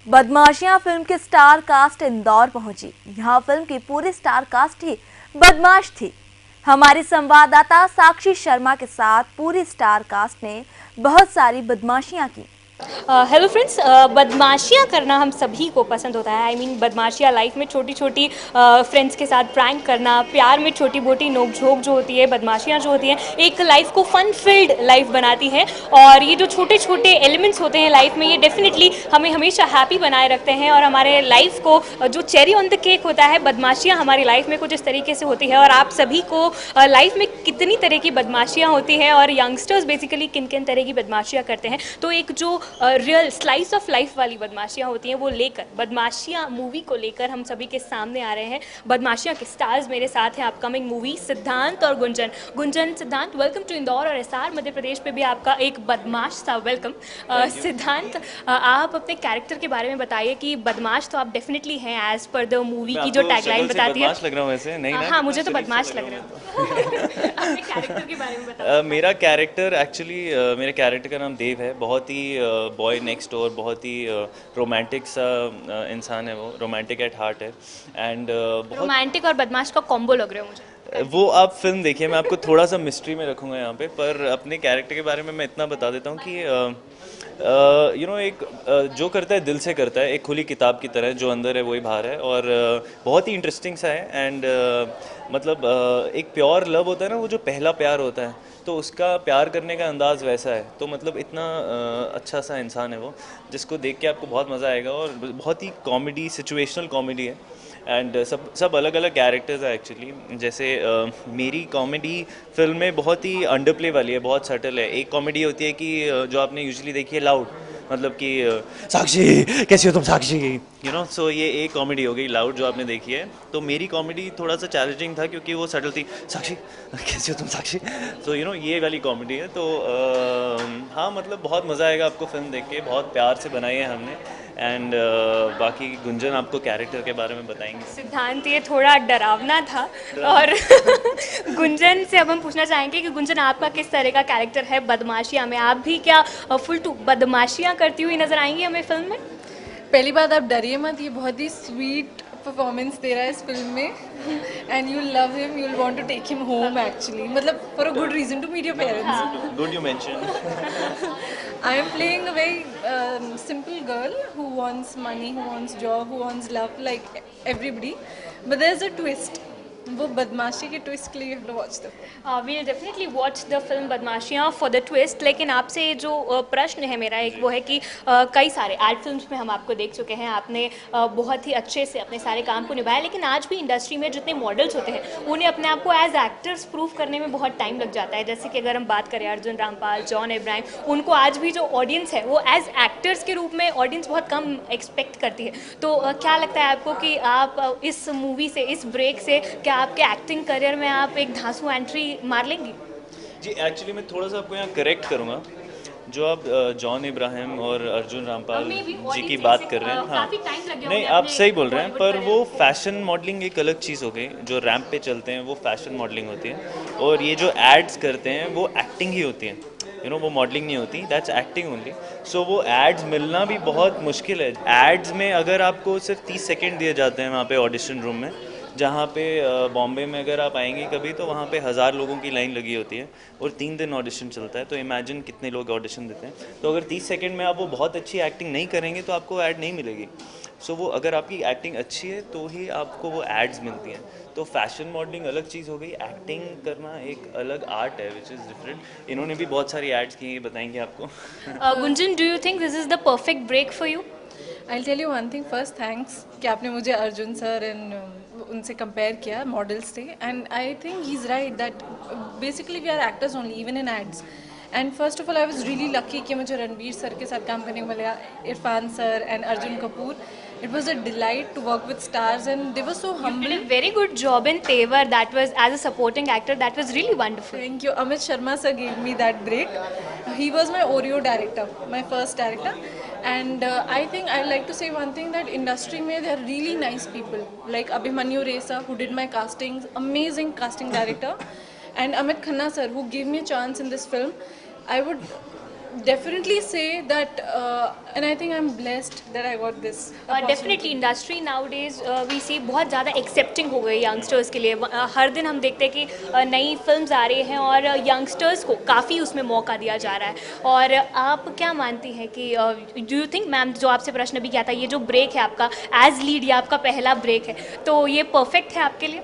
बदमाशियां film की star cast Indore पहुंची। यहां फिल्म की पूरी स्टार कास्ट ही बदमाश थी। हमारी संवाददाता साक्षी शर्मा के साथ पूरी स्टार कास्ट ने बहुत सारी बदमाशियां की। हेलो फ्रेंड्स, बदमाशियाँ करना हम सभी को पसंद होता है। बदमाशियाँ लाइफ में छोटी छोटी फ्रेंड्स के साथ प्रैंक करना, प्यार में छोटी मोटी नोक-झोंक जो होती है, बदमाशियाँ जो होती हैं, एक लाइफ को फन फिल्ड लाइफ बनाती हैं। और ये जो छोटे छोटे एलिमेंट्स होते हैं लाइफ में, ये डेफिनेटली हमें हमेशा हैप्पी बनाए रखते हैं। और हमारे लाइफ को जो चेरी ऑन द केक होता है, बदमाशियाँ हमारी लाइफ में कुछ इस तरीके से होती है। और आप सभी को लाइफ में कितनी तरह की बदमाशियाँ होती हैं और यंगस्टर्स बेसिकली किन किन तरह की बदमाशियाँ करते हैं, तो एक जो रियल स्लाइस ऑफ लाइफ वाली बदमाशियाँ होती हैं, वो लेकर बदमाशियाँ मूवी को लेकर हम सभी के सामने आ रहे हैं। बदमाशियाँ के स्टार्स मेरे साथ हैं अपकमिंग मूवी सिद्धांत और गुंजन। गुंजन, सिद्धांत, वेलकम टू इंदौर और एसआर मध्य प्रदेश पे भी आपका एक बदमाश सा वेलकम। सिद्धांत, आप अपने कैरेक्टर के बारे में बताइए कि बदमाश तो आप डेफिनेटली हैं एज पर द मूवी की जो टैगलाइन बताती है। बदमाश लग रहा हूँ ऐसे नहीं ना? हाँ, मुझे तो बदमाश लग रहा है। अपने कैरेक्टर के बारे में बताइए। मेरा कैरेक्टर एक्चुअली मेरे कैरेक्टर का नाम देव है। बहुत ही बॉय नेक्स्ट डोर, बहुत ही रोमांटिक सा इंसान है। वो रोमांटिक एट हार्ट है एंड बहुत रोमांटिक और बदमाश का कॉम्बो लग रहे हो मुझे। वो आप फिल्म देखिए, मैं आपको थोड़ा सा मिस्ट्री में रखूँगा यहाँ पे। पर अपने कैरेक्टर के बारे में मैं इतना बता देता हूँ कि एक जो करता है दिल से करता है, एक खुली किताब की तरह, जो अंदर है वही बाहर है। और बहुत ही इंटरेस्टिंग सा है एंड एक प्योर लव होता है ना, वो जो पहला प्यार होता है, तो उसका प्यार करने का अंदाज़ वैसा है। तो मतलब इतना अच्छा सा इंसान है वो, जिसको देख के आपको बहुत मज़ा आएगा। और बहुत ही कॉमेडी, सिचुएशनल कॉमेडी है एंड सब अलग अलग कैरेक्टर्स है एक्चुअली। जैसे मेरी कॉमेडी फिल्म में बहुत ही अंडर प्ले वाली है, बहुत सटल है। एक कॉमेडी होती है कि जो आपने यूजुअली देखी है, लाउड, मतलब कि साक्षी कैसी हो तुम साक्षी, सो ये एक कॉमेडी हो गई लाउड जो आपने देखी है। तो मेरी कॉमेडी थोड़ा सा चैलेंजिंग था क्योंकि वो सटल थी, साक्षी कैसी हो तुम साक्षी। तो ये वाली कॉमेडी है। तो हाँ, मतलब बहुत मज़ा आएगा आपको फिल्म देख के। बहुत प्यार से बनाई है हमने एंड बाकी गुंजन आपको कैरेक्टर के बारे में बताएंगे। सिद्धांत, ये थोड़ा डरावना था। और गुंजन से अब हम पूछना चाहेंगे कि गुंजन, आपका किस तरह का कैरेक्टर है बदमाशिया में? आप भी क्या फुल टू बदमाशियाँ करती हुई नजर आएंगी हमें फिल्म में? पहली बात, आप डरिए मत, ये बहुत ही स्वीट परफॉर्मेंस दे रहा है इस फिल्म में and you love him, you will want to take him home actually, मतलब for a good reason to meet your parents. Good you mention. I am playing a very simple girl who wants money, who wants job, who wants love like everybody, but there's a twist. वो बदमाशी के twist के लिए you have to watch the film. We'll definitely watch the film Badmashiyaan for the twist. लेकिन आपसे जो प्रश्न है मेरा एक, वो है कि कई सारे एड फिल्म्स में हम आपको देख चुके हैं, आपने बहुत ही अच्छे से अपने सारे काम को निभाया। लेकिन आज भी इंडस्ट्री में जितने मॉडल्स होते हैं, उन्हें अपने आप को एज एक्टर्स प्रूव करने में बहुत टाइम लग जाता है। जैसे कि अगर हम बात करें अर्जुन रामपाल, जॉन इब्राहिम, उनको आज भी जो ऑडियंस है वो एज एक्टर्स के रूप में ऑडियंस बहुत कम एक्सपेक्ट करती है। तो क्या लगता है आपको कि आप इस मूवी से, इस ब्रेक से, क्या आपके एक्टिंग करियर में आप एक धांसू एंट्री मार लेंगी? जी, एक्चुअली मैं थोड़ा सा आपको यहाँ करेक्ट करूँगा। जो आप जॉन इब्राहिम और अर्जुन रामपाल जी की बात कर रहे हैं, हाँ, नहीं, आप सही बोल रहे हैं। पर वो फैशन मॉडलिंग एक अलग चीज़ हो गई। जो रैंप पे चलते हैं वो फैशन मॉडलिंग होती है, और ये जो एड्स करते हैं वो एक्टिंग ही होती है। वो मॉडलिंग नहीं होती, दैट्स एक्टिंग ओनली। सो वो एड्स मिलना भी बहुत मुश्किल है। एड्स में अगर आपको सिर्फ 30 सेकेंड दिए जाते हैं वहाँ पे ऑडिशन रूम में, जहाँ पे बॉम्बे में अगर आप आएंगे कभी, तो वहाँ पे 1000 लोगों की लाइन लगी होती है और 3 दिन ऑडिशन चलता है। तो इमेजिन कितने लोग ऑडिशन देते हैं। तो अगर 30 सेकंड में आप वो बहुत अच्छी एक्टिंग नहीं करेंगे तो आपको ऐड नहीं मिलेगी। सो वो अगर आपकी एक्टिंग अच्छी है तो ही आपको वो एड्स मिलती हैं। तो फैशन मॉडलिंग अलग चीज़ हो गई, एक्टिंग करना एक अलग आर्ट है विच इज़ डिफरेंट। इन्होंने भी बहुत सारी एड्स की, बताएंगे आपको। Gunjan, do you think this is the perfect break for you? I'll tell you one thing first, thanks कि आपने मुझे अर्जुन सर एंड उनसे कंपेयर किया मॉडल्स से, and I think he is right that basically we are actors only even in ads. And first of all I was really lucky कि मुझे Ranveer sir के साथ काम करने को मिला, Irfan sir and Arjun Kapoor. It was a delight to work with stars and they were so humble. You did a very good job in Tevar. That was, as a supporting actor, that was really wonderful. Thank you. Amit Sharma sir gave me that break. He was my Oreo director, my first director. And I think I'd like to say one thing, that industry mein there are really nice people like Abhimanyu Resa who did my castings, amazing casting director, and Amit Khanna sir who gave me a chance in this film. I would definitely say that, and I think I'm blessed that I got this opportunity. Definitely industry nowadays we see बहुत ज़्यादा accepting हो गई youngsters के लिए। हर दिन हम देखते हैं कि नई फिल्म्स आ रही हैं और यंगस्टर्स को काफ़ी उसमें मौका दिया जा रहा है। और आप क्या मानती हैं कि डू यू थिंक, मैम जो आपसे प्रश्न भी किया था, ये जो ब्रेक है आपका एज लीड, ये आपका पहला ब्रेक है, तो ये परफेक्ट है आपके लिए?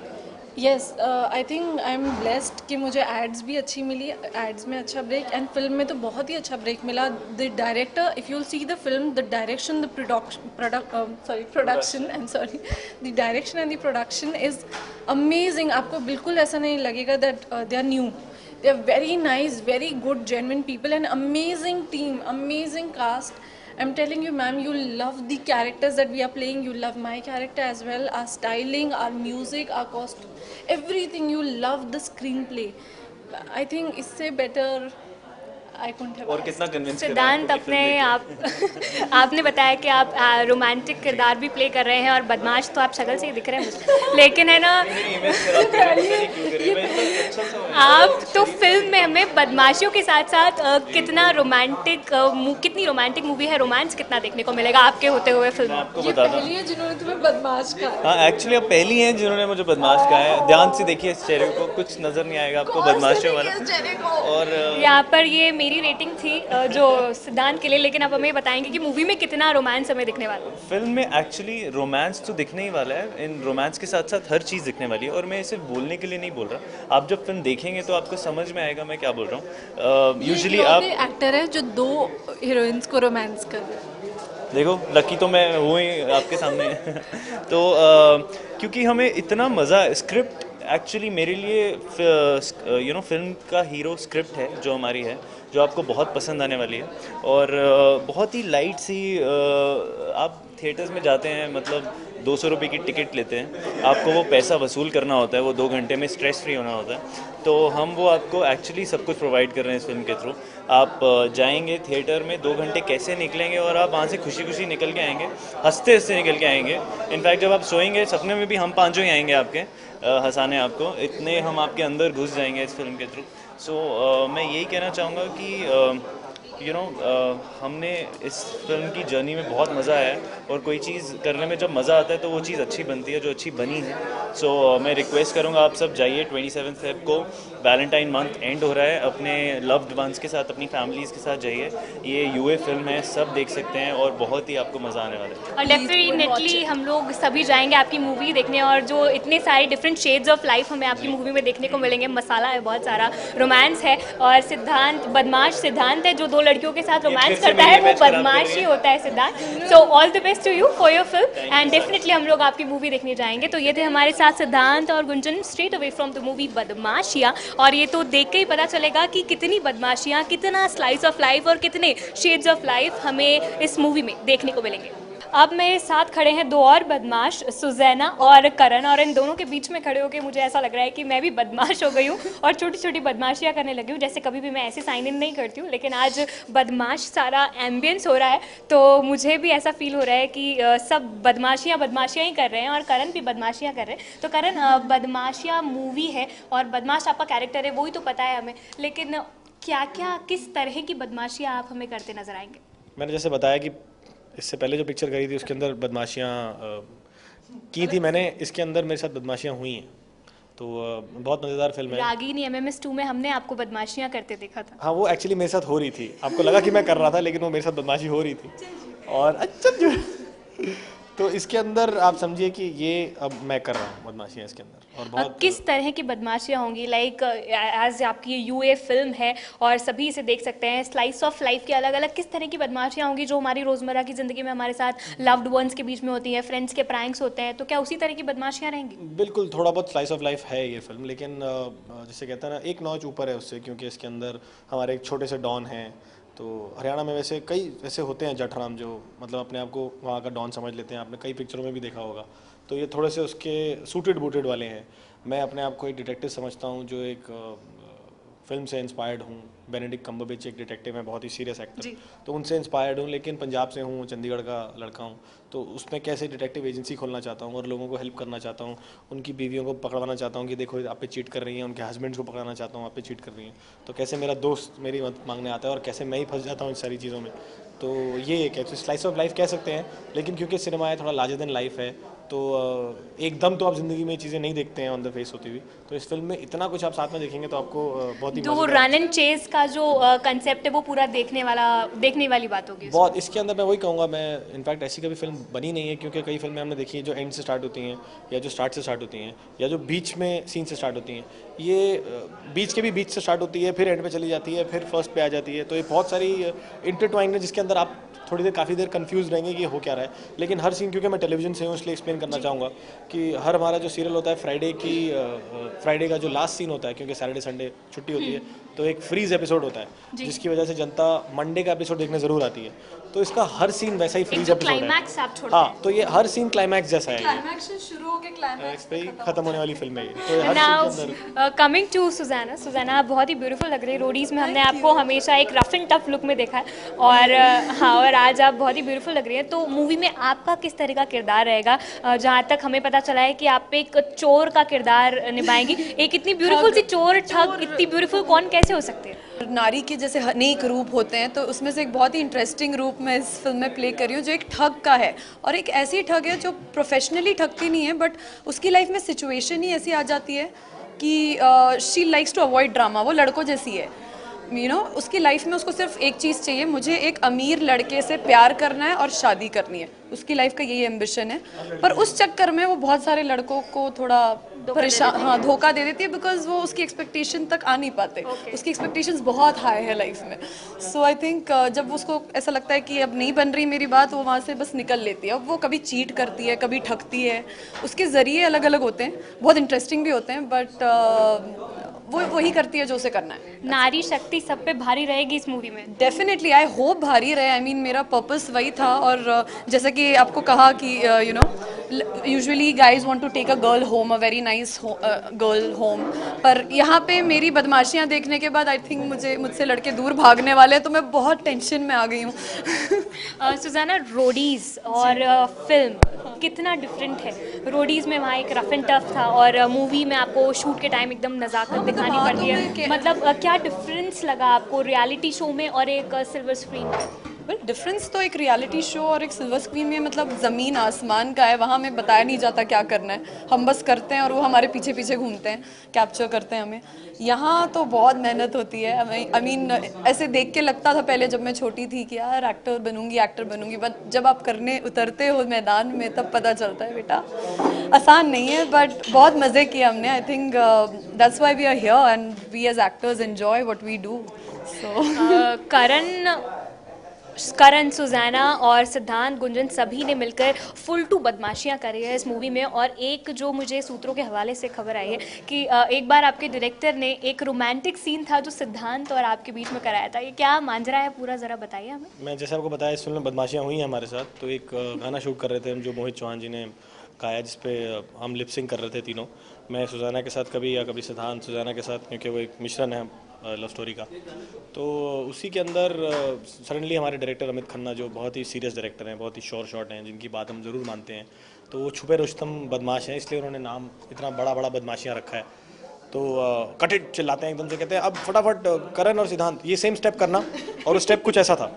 Yes, I think I'm blessed कि मुझे एड्स भी अच्छी मिली, एड्स में अच्छा ब्रेक, एंड फिल्म में तो बहुत ही अच्छा ब्रेक मिला। The director, if you will see the film, the direction, the production the direction and the production is amazing. आपको बिल्कुल ऐसा नहीं लगेगा that they are new. They are very nice, very good, genuine people, and amazing team, amazing cast. I'm telling you, ma'am, you love the characters that we are playing. You love my character as well. Our styling, our music, our costume, everything. You love the screenplay. I think इससे better I couldn't have और asked. कितना convince सिद्धांत, अपने आप आपने बताया कि आप रोमांटिक किरदार भी प्ले कर रहे हैं और बदमाश तो आप शक्ल से ही दिख रहे हैं मुझे, लेकिन है ना, आप तो फिल्म में हमें बदमाशियों के साथ साथ कितना रोमांटिक कितनी रोमांटिक मूवी है, रोमांस कितना देखने को मिलेगा आपके होते हुए फिल्म? आपको ये बताता पहली है जिन्होंने तुम्हें बदमाश कहा। हाँ, एक्चुअली अब पहली हैं जिन्होंने मुझे बदमाश कहा है। ध्यान से देखिए इस चेहरे को, कुछ नजर नहीं आएगा आपको बदमाशियों वाला। और यहाँ पर ये मेरी रेटिंग थी जो सिद्धांत के लिए, लेकिन आप हमें बताएंगे कि मूवी में कितना रोमांस हमें दिखने वाला है? फिल्म में एक्चुअली रोमांस तो दिखने ही वाला है, इन रोमांस के साथ साथ हर चीज़ दिखने वाली है। और मैं इसे बोलने के लिए नहीं बोल रहा, आप जब फिल्म देखेंगे तो आपको समझ में आएगा मैं क्या बोल रहा हूँ। यूजुअली आप एक्टर है जो 2 हीरोइंस को रोमांस कर रहे हैं। देखो, लकी तो मैं हूँ ही आपके सामने। तो क्योंकि हमें इतना मज़ा, स्क्रिप्ट एक्चुअली मेरे लिए फिल्म का हीरो स्क्रिप्ट है जो हमारी है, जो आपको बहुत पसंद आने वाली है। और बहुत ही लाइट सी, आप थिएटर्स में जाते हैं, मतलब 200 रुपये की टिकट लेते हैं, आपको वो पैसा वसूल करना होता है, वो 2 घंटे में स्ट्रेस फ्री होना होता है। तो हम वो आपको एक्चुअली सब कुछ प्रोवाइड कर रहे हैं इस फिल्म के थ्रू। आप जाएंगे थिएटर में, 2 घंटे कैसे निकलेंगे और आप वहाँ से खुशी खुशी निकल के आएंगे, हंसते हंसते निकल के आएंगे। इनफैक्ट जब आप सोएंगे सपने में भी हम पाँचों ही आएंगे आपके हंसाने आपको, इतने हम आपके अंदर घुस जाएंगे इस फिल्म के थ्रू। सो मैं यही कहना चाहूँगा कि हमने इस फिल्म की जर्नी में बहुत मज़ा आया है, और कोई चीज़ करने में जब मज़ा आता है तो वो चीज़ अच्छी बनती है जो अच्छी बनी है। सो मैं रिक्वेस्ट करूँगा आप सब जाइए, 27 फेब को वैलेंटाइन मंथ एंड हो रहा है, अपने लव्ड वंस के साथ, अपनी फैमिलीज़ के साथ जाइए। ये यूए फिल्म है, सब देख सकते हैं और बहुत ही आपको मज़ा आने वाला है। और डेफिनेटली हम लोग सभी जाएंगे आपकी मूवी देखने, और जो इतने सारे डिफरेंट शेड्स ऑफ लाइफ हमें आपकी मूवी में देखने को मिलेंगे। मसाला है बहुत सारा, रोमांस है, और सिद्धांत बदमाश सिद्धांत है जो 2 लड़कियों के साथ रोमांस करता है, वो बदमाश ही होता है Siddhant. So all the best to you for your film, and definitely हम लोग आपकी मूवी देखने जाएंगे। तो ये थे हमारे साथ सिद्धांत और Gunjan straight away from the movie Badmashiyaan. और ये तो देख के ही पता चलेगा कि कितनी बदमाशियाँ, कितना स्लाइस ऑफ लाइफ और कितने शेड्स ऑफ लाइफ हमें इस मूवी में देखने को मिलेंगे। अब मेरे साथ खड़े हैं 2 और बदमाश, सुजैना और करण, और इन दोनों के बीच में खड़े होकर मुझे ऐसा लग रहा है कि मैं भी बदमाश हो गई हूँ और छोटी छोटी बदमाशियाँ करने लगी हूँ। जैसे कभी भी मैं ऐसे साइन इन नहीं करती हूँ, लेकिन आज बदमाश सारा एम्बियंस हो रहा है, तो मुझे भी ऐसा फील हो रहा है कि सब बदमाशियाँ ही कर रहे हैं और करण भी बदमाशियाँ कर रहे हैं। तो करण, बदमाशियाँ मूवी है और बदमाश आपका कैरेक्टर है, वही तो पता है हमें, लेकिन क्या क्या किस तरह की बदमाशियाँ आप हमें करते नजर आएंगे? मैंने जैसे बताया कि इससे पहले जो पिक्चर करी थी उसके अंदर बदमाशियाँ की थी मैंने, इसके अंदर मेरे साथ बदमाशियाँ हुई हैं, तो बहुत मज़ेदार फिल्म है। रागिनी MMS2 में हमने आपको बदमाशियाँ करते देखा था। हाँ, वो एक्चुअली मेरे साथ हो रही थी, आपको लगा कि मैं कर रहा था, लेकिन वो मेरे साथ बदमाशी हो रही थी। और अच्छा तो इसके अंदर आप समझिए कि ये अब मैं कर रहा हूँ बदमाशियाँ इसके अंदर। और बहुत किस तरह की बदमाशियाँ होंगी? लाइक एज आपकी यूए फिल्म है और सभी इसे देख सकते हैं, स्लाइस ऑफ लाइफ के अलग अलग किस तरह की बदमाशियाँ होंगी जो हमारी रोज़मर्रा की ज़िंदगी में हमारे साथ लव्ड वंस के बीच में होती हैं, फ्रेंड्स के प्रैंक्स होते हैं, तो क्या उसी तरह की बदमाशियाँ रहेंगी? बिल्कुल, थोड़ा बहुत स्लाइस ऑफ लाइफ है ये फिल्म, लेकिन जैसे कहते हैं ना, एक नॉच ऊपर है उससे, क्योंकि इसके अंदर हमारे एक छोटे से डॉन हैं। तो हरियाणा में वैसे कई ऐसे होते हैं जठराम जो मतलब अपने आप को वहाँ का डॉन समझ लेते हैं, आपने कई पिक्चरों में भी देखा होगा। तो ये थोड़े से उसके सूटेड बूटेड वाले हैं। मैं अपने आप को एक डिटेक्टिव समझता हूँ जो एक फिल्म से इंस्पायर्ड हूँ। बेनेडिक्ट कम्बरबैच एक डिटेक्टिव है, बहुत ही सीरियस एक्टर, तो उनसे इंस्पायर्ड हूँ, लेकिन पंजाब से हूँ, चंडीगढ़ का लड़का हूँ, तो उसमें कैसे डिटेक्टिव एजेंसी खोलना चाहता हूँ और लोगों को हेल्प करना चाहता हूँ, उनकी बीवियों को पकड़वाना चाहता हूँ कि देखो आप पे चीट कर रही हैं, उनके हस्बैंड्स को पकड़ाना चाहता हूँ आप पे चीट कर रही हैं, तो कैसे मेरा दोस्त मेरी मदद मांगने आता है और कैसे मैं ही फंस जाता हूँ इन सारी चीज़ों में। तो ये एक है, स्लाइस ऑफ लाइफ कह सकते हैं, लेकिन क्योंकि सिनेमा है थोड़ा लार्जर देन लाइफ है, तो एकदम तो आप ज़िंदगी में ये चीज़ें नहीं देखते हैं ऑन द फेस होती हुई, तो इस फिल्म में इतना कुछ आप साथ में देखेंगे तो आपको बहुत ही तो रन एंड चेस का जो कंसेप्ट है वो पूरा देखने वाली बात होगी। बहुत इसके अंदर मैं वही कहूँगा, मैं इनफैक्ट ऐसी कभी फिल्म बनी नहीं है, क्योंकि कई फिल्में हमने देखी हैं जो एंड से स्टार्ट होती हैं या जो स्टार्ट से स्टार्ट होती हैं या जो बीच में सीन से स्टार्ट होती हैं, ये बीच के भी बीच से स्टार्ट होती है, फिर एंड पे चली जाती है, फिर फर्स्ट पे आ जाती है, तो ये बहुत सारी इंटरट्वाइंड है जिसके अंदर आप थोड़ी देर काफ़ी देर कंफ्यूज रहेंगे कि हो क्या रहा है। लेकिन हर सीन, क्योंकि मैं टेलीविजन से हूँ इसलिए एक्सप्लेन करना चाहूँगा कि हर हमारा जो सीरियल होता है फ्राइडे का जो लास्ट सीन होता है, क्योंकि सैटरडे संडे छुट्टी होती है, तो एक फ्रीज एपिसोड होता है जिसकी वजह से जनता मंडे का एपिसोड देखने ज़रूर आती है, तो इसका हर सीन वैसा ही फ्रीज एपिसोड है। हाँ, तो ये हर सीन क्लाइमैक्स जैसा है, क्लाइमैक्स से शुरू होकर क्लाइमैक्स पे ही खत्म होने वाली फिल्म है ये, तो हर सीन के अंदर। कमिंग टू सुज़ैना, आप बहुत ही ब्यूटीफुल लग रही है। रोडीज में हमने आपको हमेशा एक रफ एंड टफ लुक में देखा है और हाँ, और आज आप बहुत ही ब्यूटीफुल लग रही है। तो मूवी में आपका किस तरह का किरदार रहेगा? जहाँ तक हमें पता चला है कि आप एक चोर का किरदार निभाएंगी। एक इतनी ब्यूटीफुल सी चोर, ठग, इतनी ब्यूटीफुल कौन कैसे हो सकती है? नारी के जैसे अनेक रूप होते हैं, तो उसमें से एक बहुत ही इंटरेस्टिंग रूप मैं इस फिल्म में प्ले कर रही हूँ, जो एक ठग का है, और एक ऐसी ठग है जो प्रोफेशनली ठगती नहीं है, बट उसकी लाइफ में सिचुएशन ही ऐसी आ जाती है कि she likes to avoid drama. वो लड़कों जैसी है, उसकी लाइफ में उसको सिर्फ एक चीज़ चाहिए, मुझे एक अमीर लड़के से प्यार करना है और शादी करनी है। उसकी लाइफ का यही एम्बिशन है, पर उस चक्कर में वो बहुत सारे लड़कों को थोड़ा धोखा दे देती है, बिकॉज वो उसकी एक्सपेक्टेशन तक आ नहीं पाते। उसकी एक्सपेक्टेशंस बहुत हाई है लाइफ में। सो आई थिंक जब उसको ऐसा लगता है कि अब नहीं बन रही मेरी बात, वो वहाँ से बस निकल लेती है। अब वो कभी चीट करती है, कभी ठगती है, उसके ज़रिए अलग अलग होते हैं, बहुत इंटरेस्टिंग भी होते हैं, बट वो वही करती है जो उसे करना है। नारी शक्ति सब पे भारी रहेगी इस मूवी में? डेफिनेटली, आई होप भारी रहे। आई मीन मेरा पर्पस वही था, और जैसा कि आपको कहा कि usually guys want to take a girl home, a very nice girl home, पर यहाँ पे मेरी बदमाशियाँ देखने के बाद आई थिंक मुझसे लड़के दूर भागने वाले हैं, तो मैं बहुत टेंशन में आ गई हूँ। सुज़ैना, रोडीज और फिल्म कितना डिफरेंट है? रोडीज में वहाँ एक रफ एंड टफ था और मूवी में आपको शूट के टाइम एकदम नज़ाकत दिखानी पड़ती है। मतलब क्या डिफरेंस लगा आपको रियलिटी शो में और एक सिल्वर स्क्रीन में? बट डिफरेंस तो एक रियलिटी शो और एक सिल्वर स्क्रीन में मतलब ज़मीन आसमान का है। वहाँ हमें बताया नहीं जाता क्या करना है, हम बस करते हैं और वो हमारे पीछे पीछे घूमते हैं, कैप्चर करते हैं हमें। यहाँ तो बहुत मेहनत होती है। आई मीन ऐसे देख के लगता था पहले जब मैं छोटी थी कि यार एक्टर बनूंगी, बट जब आप करने उतरते हो मैदान में तब पता चलता है बेटा आसान नहीं है। बट बहुत मज़े किए हमने। I think that's why we are here and we as actors enjoy what we do. So Karan, Suzanna और सिद्धांत, गुंजन सभी ने मिलकर फुल टू बदमाशियाँ करी है इस मूवी में। और एक जो मुझे सूत्रों के हवाले से खबर आई है कि एक बार आपके डायरेक्टर ने एक रोमांटिक सीन था जो सिद्धांत और आपके बीच में कराया था। ये क्या मांजरा है पूरा, ज़रा बताइए हमें। मैं जैसे आपको बताया, इस फिल्म में बदमाशियाँ हुई हैं हमारे साथ। तो एक गाना शूट कर रहे थे हम, जो मोहित चौहान जी ने गाया, जिसपे हम लिपसिंग कर रहे थे तीनों, मैं सुज़ैना के साथ कभी या कभी सिद्धांत सुज़ैना के साथ, क्योंकि वो एक मिश्रण है लव स्टोरी का। तो उसी के अंदर सडनली हमारे डायरेक्टर अमित खन्ना, जो बहुत ही सीरियस डायरेक्टर हैं, बहुत ही श्योर शॉट हैं, जिनकी बात हम ज़रूर मानते हैं, तो वो छुपे रुस्तम बदमाश हैं, इसलिए उन्होंने नाम इतना बड़ा बदमाशियाँ रखा है। तो कट इट चिल्लाते हैं एकदम से, कहते हैं अब फटाफट करण और सिद्धांत ये सेम स्टेप करना, और वो स्टेप कुछ ऐसा था।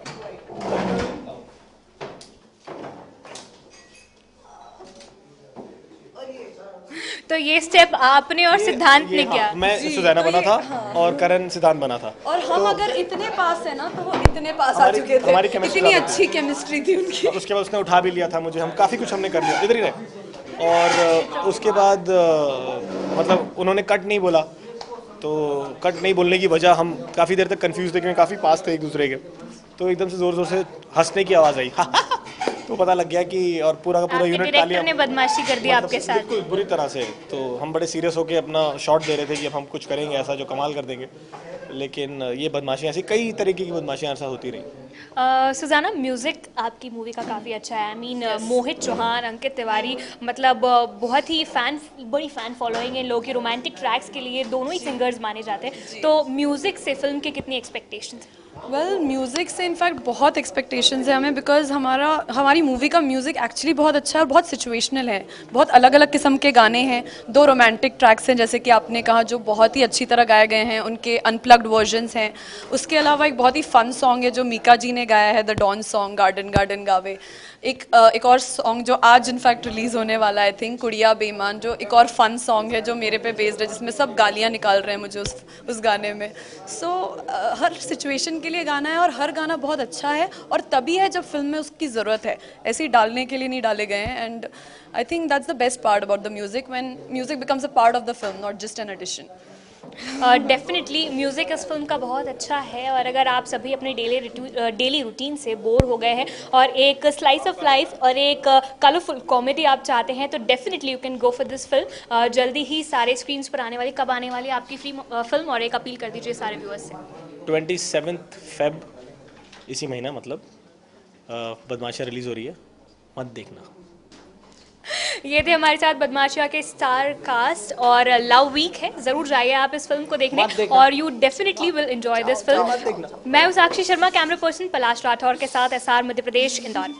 तो ये स्टेप आपने और सिद्धांत ने किया? मैं सुज़ैना बना था और करण सिद्धांत बना था। और हम अगर इतने पास है ना, तो वो इतने पास आ चुके थे। इतनी अच्छी केमिस्ट्री थी उनकी। उसके बाद उसने उठा भी लिया था मुझे, हम काफ़ी कुछ हमने कर लिया, इधर ही रहे। और उसके बाद मतलब उन्होंने कट नहीं बोला, तो कट नहीं बोलने की वजह हम काफ़ी देर तक कंफ्यूज थे, क्योंकि काफ़ी पास थे एक दूसरे के। तो एकदम से ज़ोर से हंसने की आवाज़ आई तो पता लग गया कि, और पूरा का पूरा यूनिट तालियां। ने बदमाशी कर दी आपके साथ? बिल्कुल बुरी तरह से। तो हम बड़े सीरियस होकर अपना शॉट दे रहे थे कि अब हम कुछ करेंगे ऐसा जो कमाल कर देंगे, लेकिन ये बदमाशियाँ ऐसी कई तरीके की बदमाशियाँ ऐसा होती रही। सुजाना, म्यूज़िक आपकी मूवी का काफ़ी अच्छा है। आई मीन मोहित चौहान, अंकित तिवारी, मतलब बहुत ही बड़ी फ़ैन फॉलोइंग है इन लोगों की। रोमांटिक ट्रैक्स के लिए दोनों ही सिंगर्स माने जाते हैं, तो म्यूज़िक से फिल्म के कितनी एक्सपेक्टेशंस हैं? वेल म्यूज़िक से इनफैक्ट बहुत एक्सपेक्टेशंस है हमें, बिकॉज हमारी मूवी का म्यूज़िक एक्चुअली बहुत अच्छा है और बहुत सिचुएशनल है। बहुत अलग अलग किस्म के गाने हैं, 2 रोमांटिक ट्रैक्स हैं जैसे कि आपने कहा, जो बहुत ही अच्छी तरह गाए गए हैं, उनके अनप्लग्ड वर्जन्स हैं। उसके अलावा एक बहुत ही फ़न सॉन्ग है जो मीका जी ने गाया है, द डॉन सॉन्ग, गार्डन गार्डन गावे। एक और सॉन्ग जो आज इनफैक्ट रिलीज़ होने वाला है, आई थिंक, कुड़िया बेईमान, जो एक और फन सॉन्ग है जो मेरे पे बेस्ड है, जिसमें सब गालियाँ निकाल रहे हैं मुझे उस गाने में। सो हर सिचुएशन के लिए गाना है और हर गाना बहुत अच्छा है, और तभी है जब फिल्म में उसकी ज़रूरत है, ऐसे ही डालने के लिए नहीं डाले गए हैं। And I think that's the best part about the music, when music becomes a part of the film, not just an addition. Definitely music इस फिल्म का बहुत अच्छा है, और अगर आप सभी अपने डेली रूटीन से बोर हो गए हैं और एक स्लाइस ऑफ लाइफ और एक कलरफुल कॉमेडी आप चाहते हैं, तो definitely you can go for this film. जल्दी ही सारे स्क्रीन्स पर आने वाली, कब आने वाली आपकी फिल्म, और एक अपील कर दीजिए सारे व्यूअर्स से। 27 फेब इसी महीना, मतलब बदमाशियाँ रिलीज़ हो रही है, मत देखना। ये थे हमारे साथ बदमाशिया के स्टार कास्ट, और लव वीक है, ज़रूर जाइए आप इस फिल्म को देखने, और you definitely will enjoy this film. मैं हूँ साक्षी शर्मा, कैमरा पर्सन पलाश राठौर के साथ, SR मध्य प्रदेश, इंदौर।